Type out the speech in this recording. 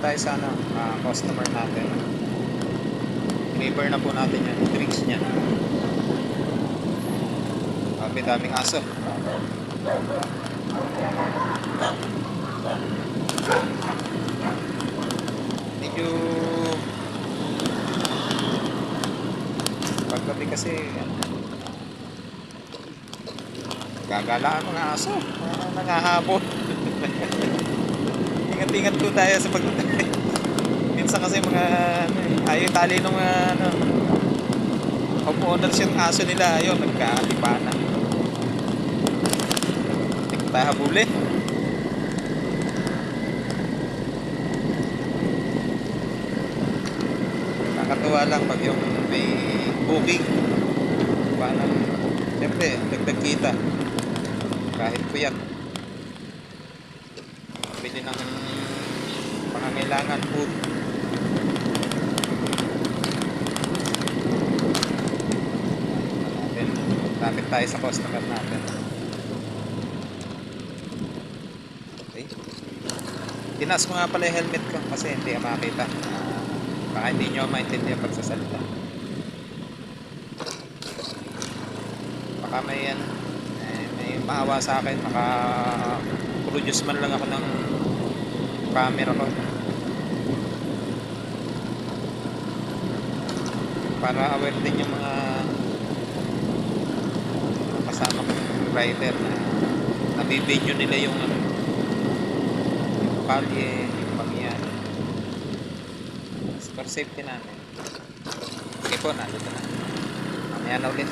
tayo sa ano, customer natin. Deliver na po natin yung drinks niya. Daming aso. Medyo paggabi kasi gagala ang mga aso, nangahabol. Ingat-ingat po tayo sa pagtatay. Minsan kasi mga ayaw tali ng mga homeowners yung aso nila, ayaw nagkalipanan. Hindi ko tayo habulin. Nakakatuwa lang pag yung may booking. Parang siyempre dagdag kita kahit puyat, bili ng pangangailangan, food. Lapit tayo sa customer natin. Okay, tinaas ko nga pala yung helmet ko kasi hindi ka makita, baka hindi nyo maintindihan pagsasalita. Baka may maawa sa akin, maka-produce man lang ako ng camera ko para aware din yung mga kasama kong rider na nabibidyo nila yung kalye, yung pangyayari. For safety namin. Sige po, nandito na. Mamaya na ulit.